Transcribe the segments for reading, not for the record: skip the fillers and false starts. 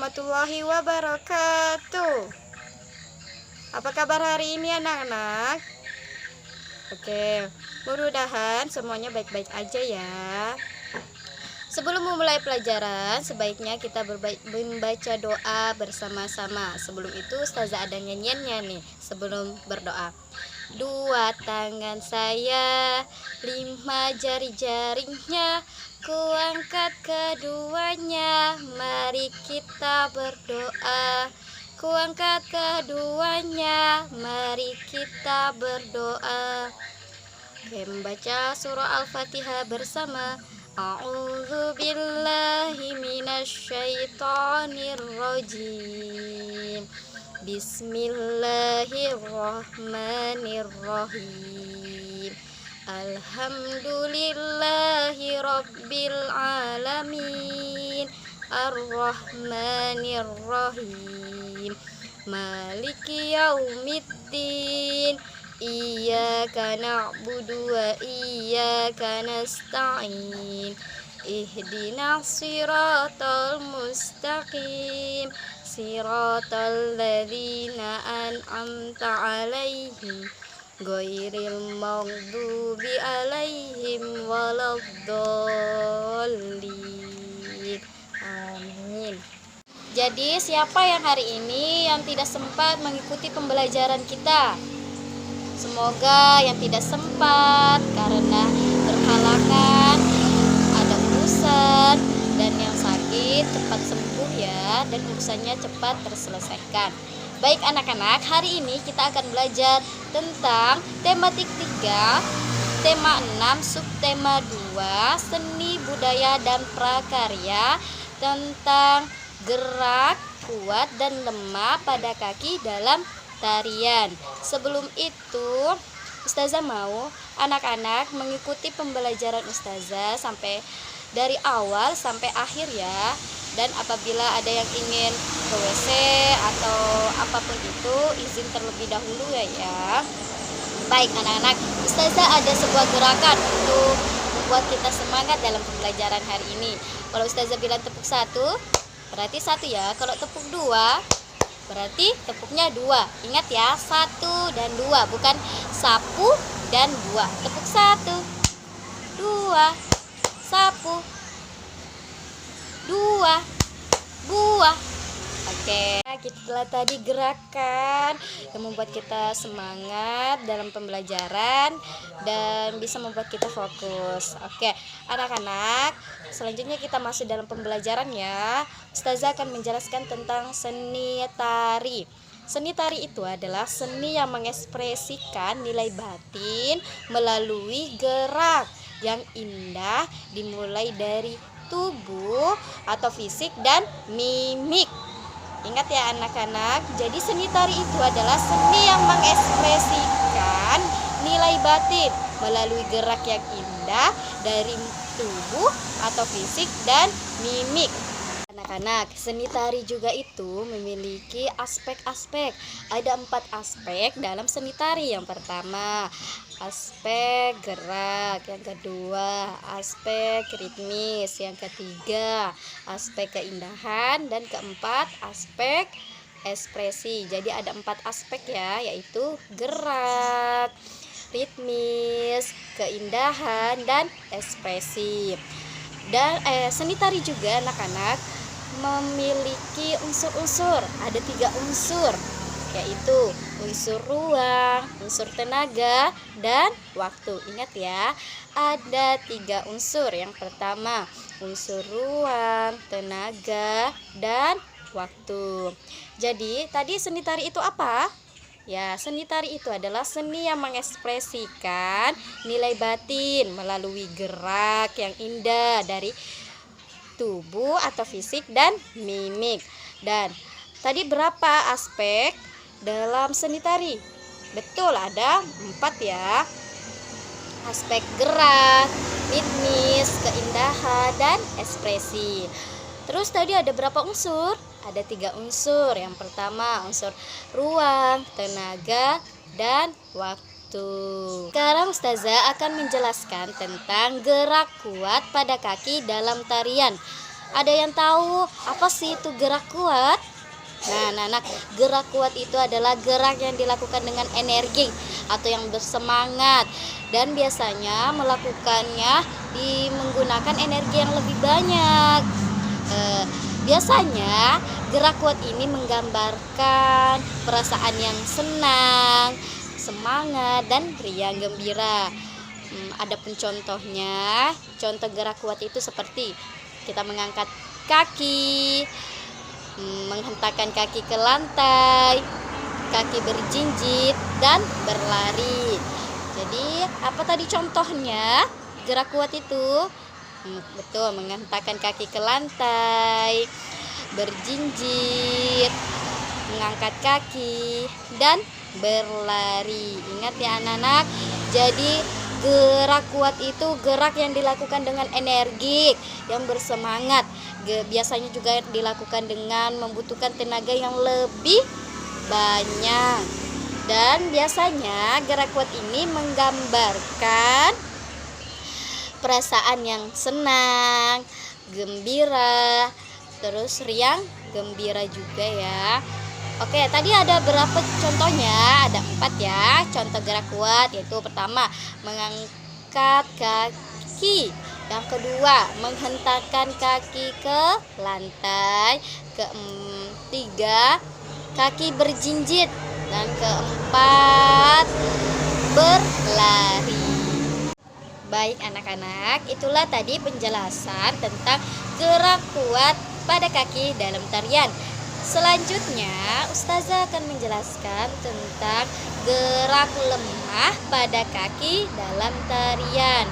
warahmatullahi wabarakatuh. Apa kabar hari ini anak-anak? Oke, mudah-mudahan semuanya baik-baik aja ya. Sebelum memulai pelajaran, sebaiknya kita membaca doa bersama-sama. Sebelum itu Ustazah ada nyanyiannya nih sebelum berdoa. 2 tangan saya, 5 jari-jarinya, kuangkat keduanya, mari kita berdoa. Kuangkat keduanya, mari kita berdoa. Oke, membaca surah Al-Fatihah bersama. A'udzu billahi minasyaitonir rajim. Bismillahirrahmanirrahim. Alhamdulillahi rabbil alamin. Ar-Rahmanir-Rahim. Maliki yaumiddin. Iyyaka na'budu wa iyyaka nasta'in. Ihdinas siratal mustaqim. Siratal ladzina an'amta 'alaihim ghairil maghdubi 'alaihim waladdallin. Amin. Jadi siapa yang hari ini yang tidak sempat mengikuti pembelajaran kita? Semoga yang tidak sempat karena berhalangan, ada urusan, dan yang sakit cepat sembuh ya, dan urusannya cepat terselesaikan. Baik anak-anak, hari ini kita akan belajar tentang tematik 3, tema 6, subtema 2, seni budaya dan prakarya, tentang gerak kuat dan lemah pada kaki dalam tarian. Sebelum itu, Ustazah mau anak-anak mengikuti pembelajaran Ustazah sampai dari awal sampai akhir ya. Dan apabila ada yang ingin ke WC atau apapun itu, izin terlebih dahulu ya. Baik anak-anak, Ustazah ada sebuah gerakan untuk membuat kita semangat dalam pembelajaran hari ini. Kalau Ustazah bilang tepuk 1, berarti 1 ya. Kalau tepuk 2, berarti tepuknya 2. Ingat ya, 1 dan 2, bukan sapu dan 2. Tepuk 1, 2, sapu, 2, buah. Oke, kita telah tadi gerakan yang membuat kita semangat dalam pembelajaran dan bisa membuat kita fokus. Oke, anak-anak, selanjutnya kita masuk dalam pembelajaran ya. Ustazah akan menjelaskan tentang seni tari. Seni tari itu adalah seni yang mengekspresikan nilai batin melalui gerak yang indah, dimulai dari tubuh atau fisik dan mimik. Ingat ya anak-anak, jadi seni tari itu adalah seni yang mengekspresikan nilai batin melalui gerak yang indah dari tubuh atau fisik dan mimik. Anak-anak, seni tari juga itu memiliki aspek-aspek. Ada 4 aspek dalam seni tari. Yang pertama, aspek gerak. Yang kedua, aspek ritmis. Yang ketiga, aspek keindahan. Dan keempat, aspek ekspresi. Jadi ada 4 aspek ya, yaitu gerak, ritmis, keindahan, dan ekspresi. Dan seni tari juga anak-anak memiliki unsur-unsur. Ada 3 unsur, yaitu unsur ruang, unsur tenaga, dan waktu. Ingat ya, ada 3 unsur. Yang pertama, unsur ruang, tenaga, dan waktu. Jadi tadi seni tari itu apa? Ya, seni tari itu adalah seni yang mengekspresikan nilai batin melalui gerak yang indah dari tubuh atau fisik dan mimik. Dan tadi berapa aspek dalam seni tari? Betul, ada 4 ya. Aspek gerak, ritmis, keindahan, dan ekspresi. Terus tadi ada berapa unsur? Ada 3 unsur. Yang pertama unsur ruang, tenaga, dan waktu. Sekarang Ustazah akan menjelaskan tentang gerak kuat pada kaki dalam tarian. Ada yang tahu apa sih itu gerak kuat? Nah, gerak kuat itu adalah gerak yang dilakukan dengan energi atau yang bersemangat, dan biasanya melakukannya menggunakan energi yang lebih banyak. Biasanya gerak kuat ini menggambarkan perasaan yang senang, semangat, dan riang gembira. Ada contohnya. Contoh gerak kuat itu seperti kita mengangkat kaki, menghentakkan kaki ke lantai, kaki berjinjit, dan berlari. Jadi apa tadi contohnya gerak kuat itu? Betul, menghentakkan kaki ke lantai, berjinjit, mengangkat kaki, dan berlari. Ingat ya anak-anak, jadi gerak kuat itu gerak yang dilakukan dengan energi, yang bersemangat. Biasanya juga dilakukan dengan membutuhkan tenaga yang lebih banyak. Dan biasanya gerak kuat ini menggambarkan perasaan yang senang, gembira, terus riang gembira juga ya. Oke, tadi ada berapa contohnya? Ada 4 ya contoh gerak kuat, yaitu pertama mengangkat kaki, yang kedua menghentakkan kaki ke lantai, ketiga kaki berjinjit, dan keempat berlari. Baik anak-anak, itulah tadi penjelasan tentang gerak kuat pada kaki dalam tarian. Selanjutnya, Ustazah akan menjelaskan tentang gerak lemah pada kaki dalam tarian.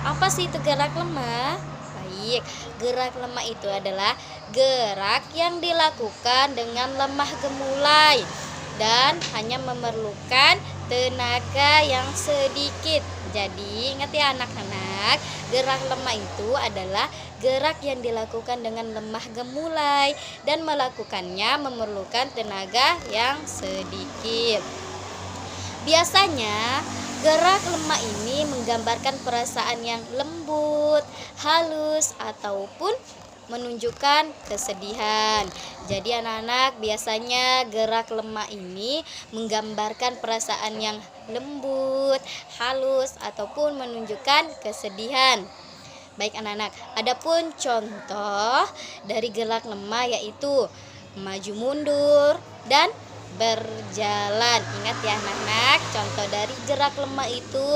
Apa sih itu gerak lemah? Baik, gerak lemah itu adalah gerak yang dilakukan dengan lemah gemulai dan hanya memerlukan tenaga yang sedikit. Jadi ingat ya anak-anak, gerak lemah itu adalah gerak yang dilakukan dengan lemah gemulai dan melakukannya memerlukan tenaga yang sedikit. Biasanya gerak lemah ini menggambarkan perasaan yang lembut, halus, ataupun menunjukkan kesedihan. Jadi anak-anak, biasanya gerak lemah ini menggambarkan perasaan yang lembut, halus, ataupun menunjukkan kesedihan. Baik anak-anak, adapun contoh dari gerak lemah yaitu maju mundur dan berjalan. Ingat ya anak-anak, contoh dari gerak lemah itu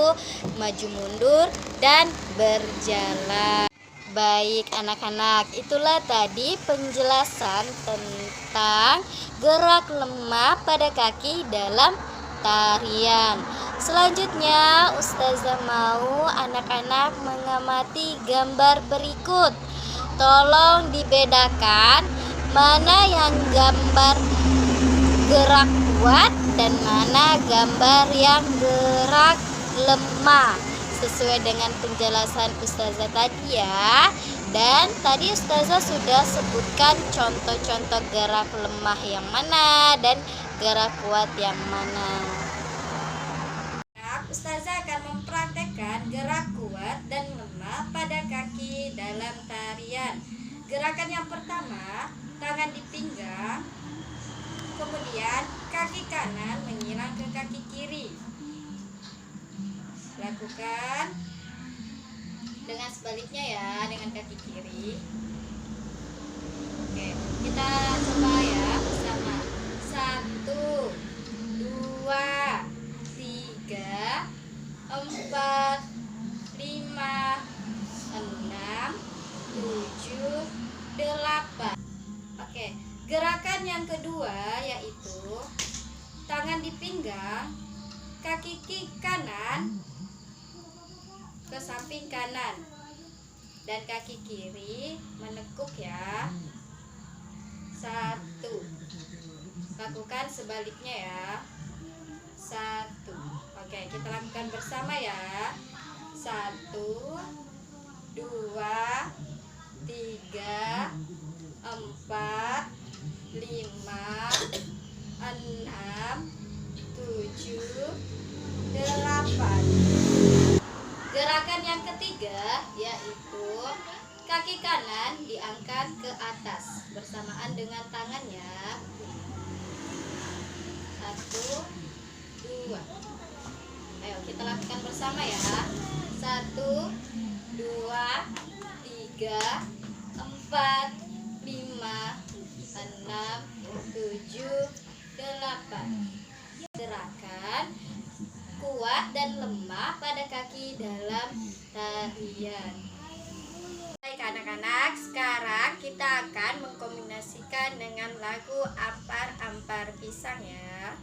maju mundur dan berjalan. Baik anak-anak, itulah tadi penjelasan tentang gerak lemah pada kaki dalam tarian. Selanjutnya Ustazah mau anak-anak mengamati gambar berikut. Tolong dibedakan mana yang gambar gerak kuat dan mana gambar yang gerak lemah, sesuai dengan penjelasan Ustazah tadi ya. Dan tadi Ustazah sudah sebutkan contoh-contoh gerak lemah yang mana dan gerak kuat yang mana. Ustazah akan mempraktekkan gerak kuat dan lemah pada kaki dalam tarian. Gerakan yang pertama, tangan di pinggang, kemudian kaki kanan menyilang ke kaki kiri. Lakukan dengan sebaliknya ya, dengan kaki kiri. Oke, kita coba ya bersama. 1, 2, 3, 4, 5, 6, 7, 8. Oke, gerakan yang kedua yaitu tangan di pinggang, kaki kanan ke samping kanan dan kaki kiri menekuk ya. 1. Lakukan sebaliknya ya. 1. Oke, kita lakukan bersama ya. 1, 2, 3, 4, 5, 6, 7, 8. Gerakan yang ketiga yaitu Kaki kanan diangkat ke atas bersamaan dengan tangannya. 1, 2. Ayo kita lakukan bersama ya. 1, 2, 3, 4, 5, 6, 7, 8. Gerakan kuat dan lemah pada kaki dalam tarian. Baik anak-anak, sekarang kita akan mengkombinasikan dengan lagu Ampar-Ampar Pisang ya.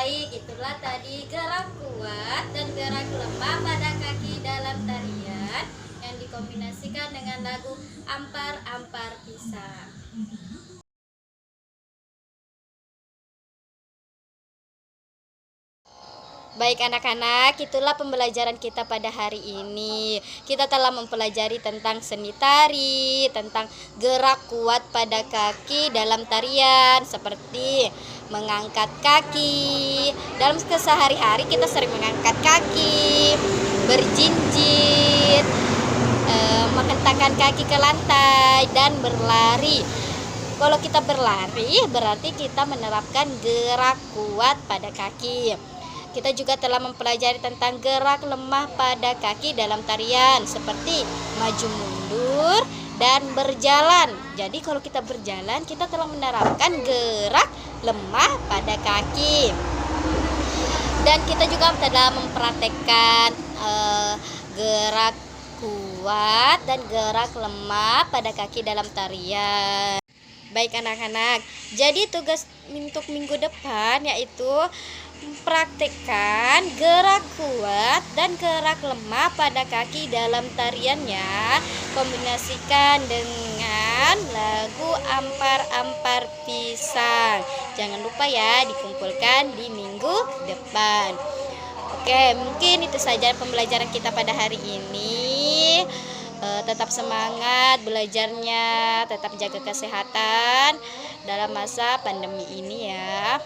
Itulah tadi gerak kuat dan gerak lemah pada kaki dalam tarian yang dikombinasikan dengan lagu Ampar-Ampar Pisang. Baik anak-anak, itulah pembelajaran kita pada hari ini. Kita telah mempelajari tentang seni tari, tentang gerak kuat pada kaki dalam tarian, seperti mengangkat kaki. Dalam kesehari-hari kita sering mengangkat kaki, berjinjit, menghentakkan kaki ke lantai, dan berlari. Kalau kita berlari, berarti kita menerapkan gerak kuat pada kaki. Kita juga telah mempelajari tentang gerak lemah pada kaki dalam tarian, seperti maju mundur dan berjalan. Jadi kalau kita berjalan, kita telah menerapkan gerak lemah pada kaki. Dan kita juga telah mempraktekkan gerak kuat dan gerak lemah pada kaki dalam tarian. Baik anak-anak, jadi tugas untuk minggu depan yaitu Praktekkan gerak kuat dan gerak lemah pada kaki dalam tariannya. Kombinasikan dengan lagu Ampar-Ampar Pisang. Jangan lupa ya, dikumpulkan di minggu depan. Oke, mungkin itu saja pembelajaran kita pada hari ini. Tetap semangat belajarnya, tetap jaga kesehatan dalam masa pandemi ini ya.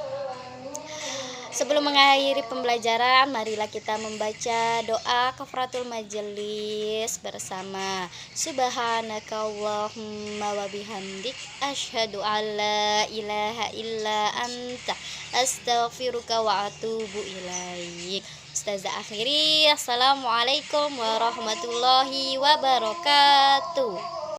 Sebelum mengakhiri pembelajaran, marilah kita membaca doa kafaratul majelis bersama. Subhanakallahumma wa bihamdik asyhadu alla ilaha illa anta astaghfiruka wa atubu ilaik. Ustazah akhiri, assalamualaikum warahmatullahi wabarakatuh.